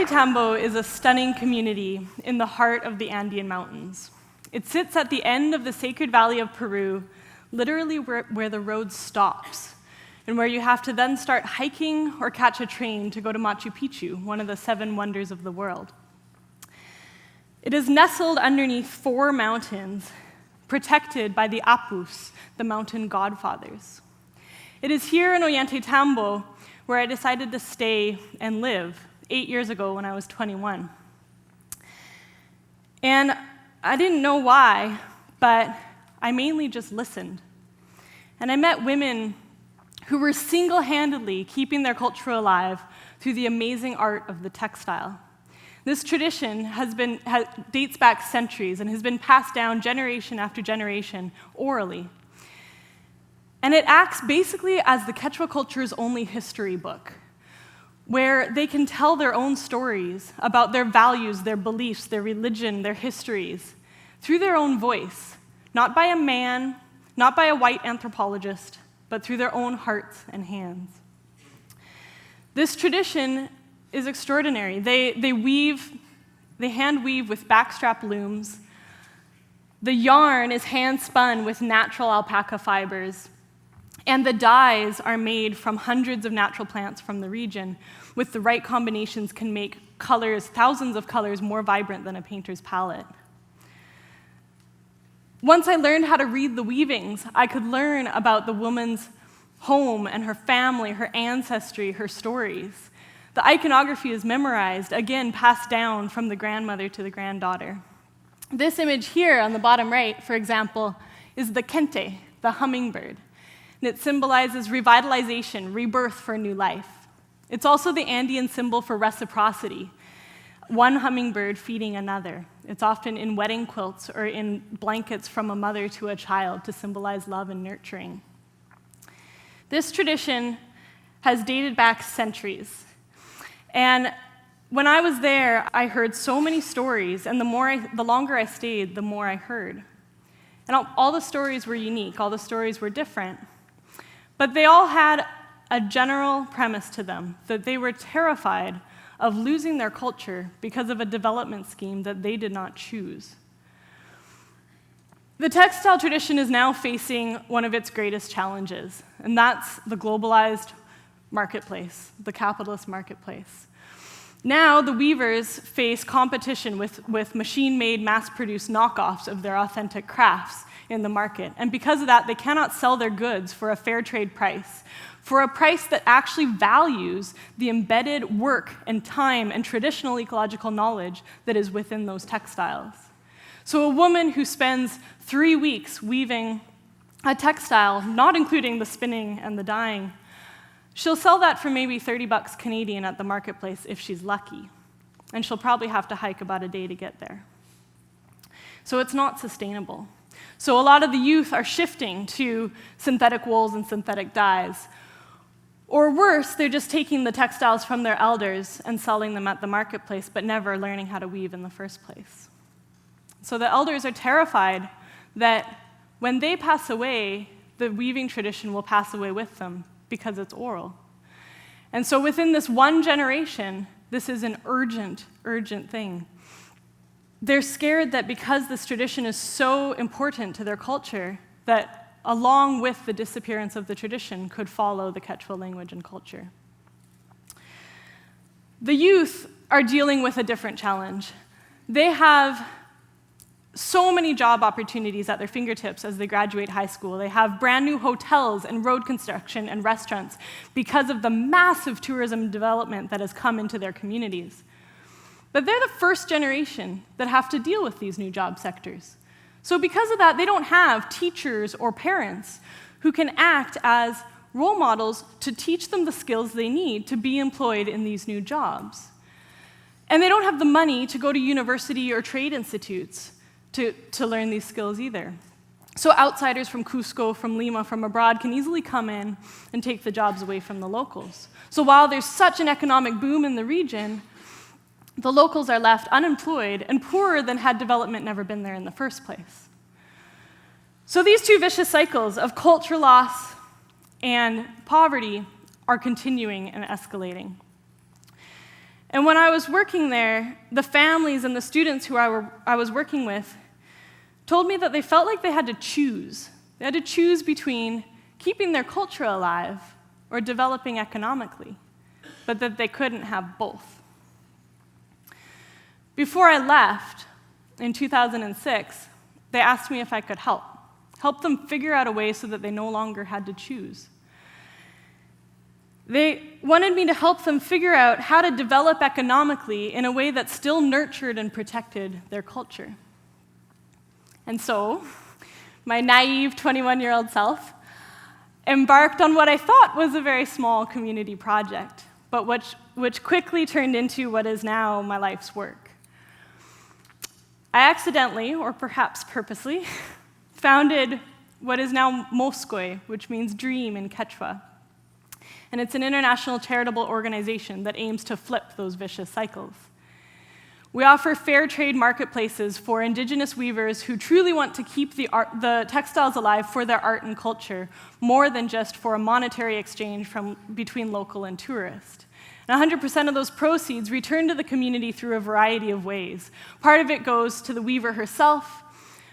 Ollantaytambo is a stunning community in the heart of the Andean mountains. It sits at the end of the Sacred Valley of Peru, literally where the road stops, and where you have to then start hiking or catch a train to go to Machu Pichu, one of the 7 wonders of the world. It is nestled underneath 4 mountains, protected by the Apus, the mountain godfathers. It is here in Ollantaytambo where I decided to stay and live 8 years ago when I was 21. And I didn't know why, but I mainly just listened. And I met women who were single-handedly keeping their culture alive through the amazing art of the textile. This tradition dates back centuries and has been passed down generation after generation orally. And it acts basically as the Quechua culture's only history book, where they can tell their own stories about their values, their beliefs, their religion, their histories, through their own voice, not by a man, not by a white anthropologist, but through their own hearts and hands. This tradition is extraordinary. They hand weave with backstrap looms. The yarn is hand spun with natural alpaca fibers. And the dyes are made from hundreds of natural plants from the region. With the right combinations can make colors, thousands of colors, more vibrant than a painter's palette. Once I learned how to read the weavings, I could learn about the woman's home and her family, her ancestry, her stories. The iconography is memorized, again, passed down from the grandmother to the granddaughter. This image here on the bottom right, for example, is the kente, the hummingbird. And it symbolizes revitalization, rebirth for a new life. It's also the Andean symbol for reciprocity, one hummingbird feeding another. It's often in wedding quilts or in blankets from a mother to a child to symbolize love and nurturing. This tradition has dated back centuries. And when I was there, I heard so many stories, and the longer I stayed, the more I heard. And all the stories were unique, all the stories were different. But they all had a general premise to them, that they were terrified of losing their culture because of a development scheme that they did not choose. The textile tradition is now facing one of its greatest challenges, and that's the globalized marketplace, the capitalist marketplace. Now, the weavers face competition with machine-made, mass-produced knockoffs of their authentic crafts in the market. And because of that, they cannot sell their goods for a fair trade price, for a price that actually values the embedded work and time and traditional ecological knowledge that is within those textiles. So a woman who spends 3 weeks weaving a textile, not including the spinning and the dyeing, she'll sell that for maybe 30 bucks Canadian at the marketplace if she's lucky. And she'll probably have to hike about a day to get there. So it's not sustainable. So a lot of the youth are shifting to synthetic wools and synthetic dyes. Or worse, they're just taking the textiles from their elders and selling them at the marketplace, but never learning how to weave in the first place. So the elders are terrified that when they pass away, the weaving tradition will pass away with them because it's oral. And so within this one generation, this is an urgent, urgent thing. They're scared that because this tradition is so important to their culture, that along with the disappearance of the tradition could follow the Quechua language and culture. The youth are dealing with a different challenge. They have so many job opportunities at their fingertips as they graduate high school. They have brand new hotels and road construction and restaurants because of the massive tourism development that has come into their communities. But they're the first generation that have to deal with these new job sectors. So because of that, they don't have teachers or parents who can act as role models to teach them the skills they need to be employed in these new jobs. And they don't have the money to go to university or trade institutes to learn these skills either. So outsiders from Cusco, from Lima, from abroad can easily come in and take the jobs away from the locals. So while there's such an economic boom in the region, the locals are left unemployed and poorer than had development never been there in the first place. So these two vicious cycles of culture loss and poverty are continuing and escalating. And when I was working there, the families and the students who I was working with told me that they felt like they had to choose. They had to choose between keeping their culture alive or developing economically, but that they couldn't have both. Before I left in 2006, they asked me if I could help them figure out a way so that they no longer had to choose. They wanted me to help them figure out how to develop economically in a way that still nurtured and protected their culture. And so, my naive 21-year-old self embarked on what I thought was a very small community project, but which quickly turned into what is now my life's work. I accidentally, or perhaps purposely, founded what is now Moscoy, which means dream in Quechua. And it's an international charitable organization that aims to flip those vicious cycles. We offer fair trade marketplaces for indigenous weavers who truly want to keep the textiles alive for their art and culture, more than just for a monetary exchange between local and tourist. And 100% of those proceeds return to the community through a variety of ways. Part of it goes to the weaver herself,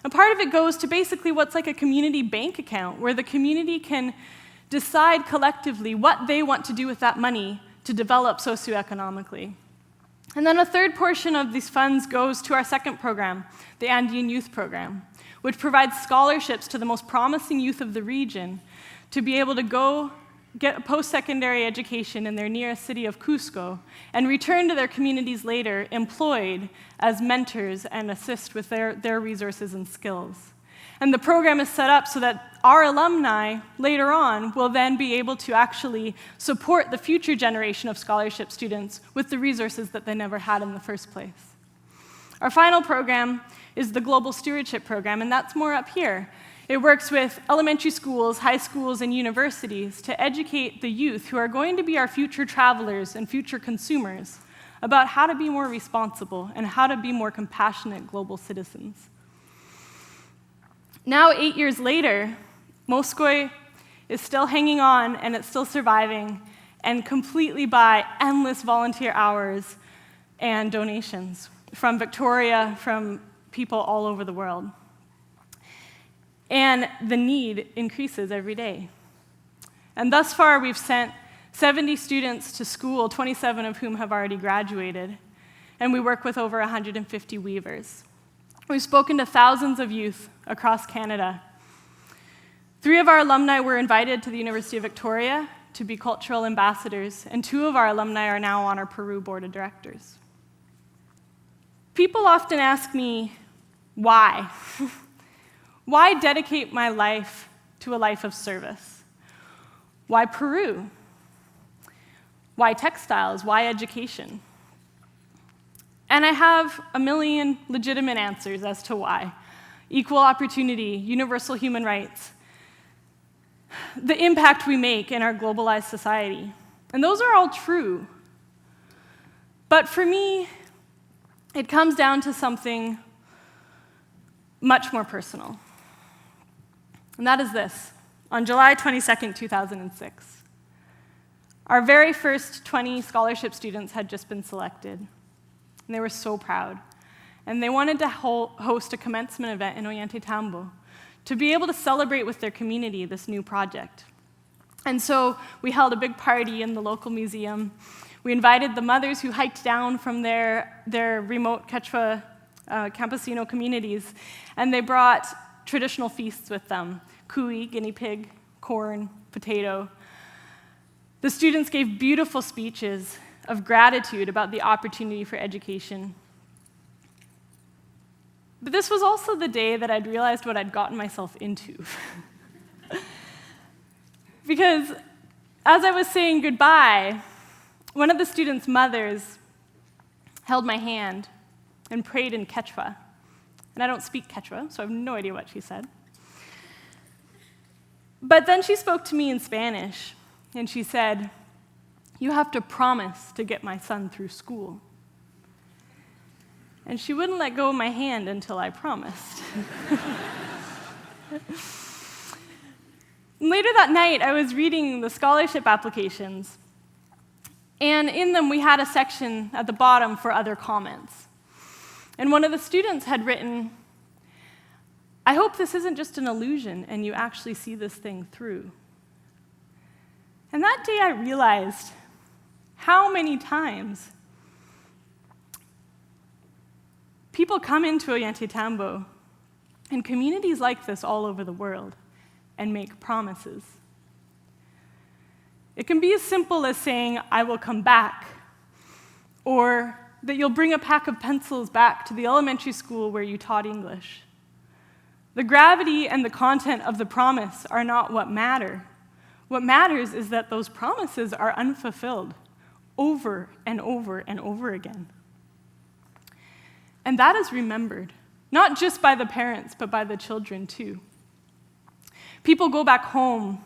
and part of it goes to basically what's like a community bank account, where the community can decide collectively what they want to do with that money to develop socioeconomically. And then a third portion of these funds goes to our second program, the Andean Youth Program, which provides scholarships to the most promising youth of the region to be able to go get a post-secondary education in their nearest city of Cusco and return to their communities later employed as mentors and assist with their resources and skills. And the program is set up so that our alumni later on will then be able to actually support the future generation of scholarship students with the resources that they never had in the first place. Our final program is the Global Stewardship Program, and that's more up here. It works with elementary schools, high schools, and universities to educate the youth who are going to be our future travelers and future consumers about how to be more responsible and how to be more compassionate global citizens. Now, 8 years later, Moscoy is still hanging on, and it's still surviving, and completely by endless volunteer hours and donations from Victoria, from people all over the world. And the need increases every day. And thus far, we've sent 70 students to school, 27 of whom have already graduated, and we work with over 150 weavers. We've spoken to thousands of youth across Canada. 3 of our alumni were invited to the University of Victoria to be cultural ambassadors, and 2 of our alumni are now on our Peru board of directors. People often ask me, why? Why dedicate my life to a life of service? Why Peru? Why textiles? Why education? And I have a million legitimate answers as to why. Equal opportunity, universal human rights, the impact we make in our globalized society. And those are all true. But for me, it comes down to something much more personal. And that is this. On July 22nd, 2006, our very first 20 scholarship students had just been selected. And they were so proud. And they wanted to host a commencement event in Ollantaytambo to be able to celebrate with their community this new project. And so we held a big party in the local museum. We invited the mothers who hiked down from their remote Quechua campesino communities, and they brought traditional feasts with them: cuy, guinea pig, corn, potato. The students gave beautiful speeches of gratitude about the opportunity for education. But this was also the day that I'd realized what I'd gotten myself into. Because as I was saying goodbye, one of the students' mothers held my hand and prayed in Quechua. And I don't speak Quechua, so I have no idea what she said. But then she spoke to me in Spanish, and she said, "You have to promise to get my son through school." And she wouldn't let go of my hand until I promised. Later that night, I was reading the scholarship applications, And in them, we had a section at the bottom for other comments. And one of the students had written, "I hope this isn't just an illusion and you actually see this thing through." And that day I realized how many times people come into Ollantaytambo in communities like this all over the world and make promises. It can be as simple as saying, "I will come back," or that you'll bring a pack of pencils back to the elementary school where you taught English. The gravity and the content of the promise are not what matter. What matters is that those promises are unfulfilled over and over and over again. And that is remembered, not just by the parents, but by the children too. People go back home.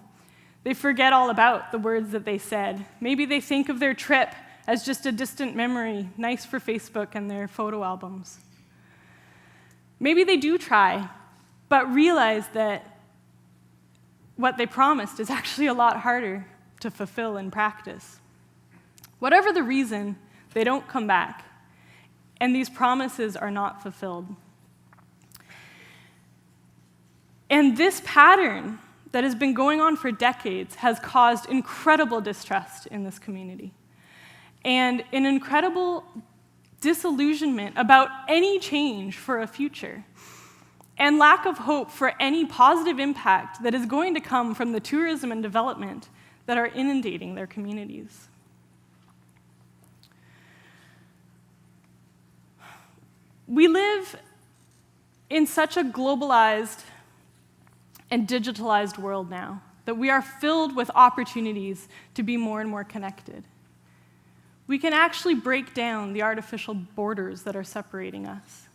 They forget all about the words that they said. Maybe they think of their trip as just a distant memory, nice for Facebook and their photo albums. Maybe they do try, but realize that what they promised is actually a lot harder to fulfill in practice. Whatever the reason, they don't come back, and these promises are not fulfilled. And this pattern that has been going on for decades has caused incredible distrust in this community and an incredible disillusionment about any change for a future and lack of hope for any positive impact that is going to come from the tourism and development that are inundating their communities. We live in such a globalized and digitalized world now that we are filled with opportunities to be more and more connected. We can actually break down the artificial borders that are separating us.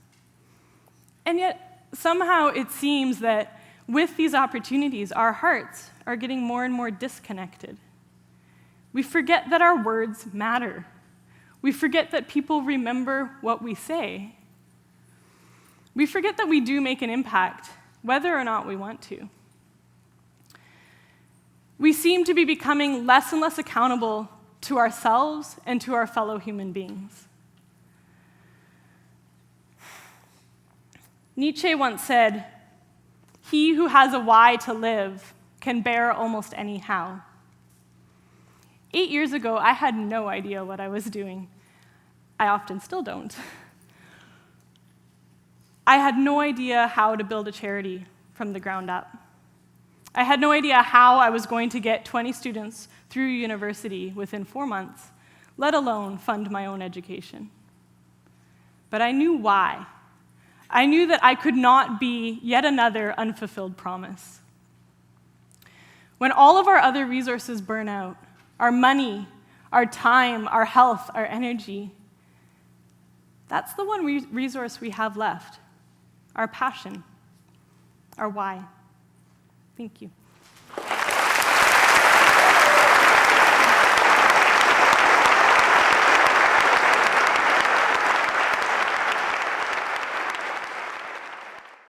And yet, somehow it seems that with these opportunities, our hearts are getting more and more disconnected. We forget that our words matter. We forget that people remember what we say. We forget that we do make an impact, whether or not we want to. We seem to be becoming less and less accountable to ourselves and to our fellow human beings. Nietzsche once said, "He who has a why to live can bear almost any how." 8 years ago, I had no idea what I was doing. I often still don't. I had no idea how to build a charity from the ground up. I had no idea how I was going to get 20 students through university within 4 months, let alone fund my own education. But I knew why. I knew that I could not be yet another unfulfilled promise. When all of our other resources burn out, our money, our time, our health, our energy, that's the one resource we have left. Our passion, our why. Thank you.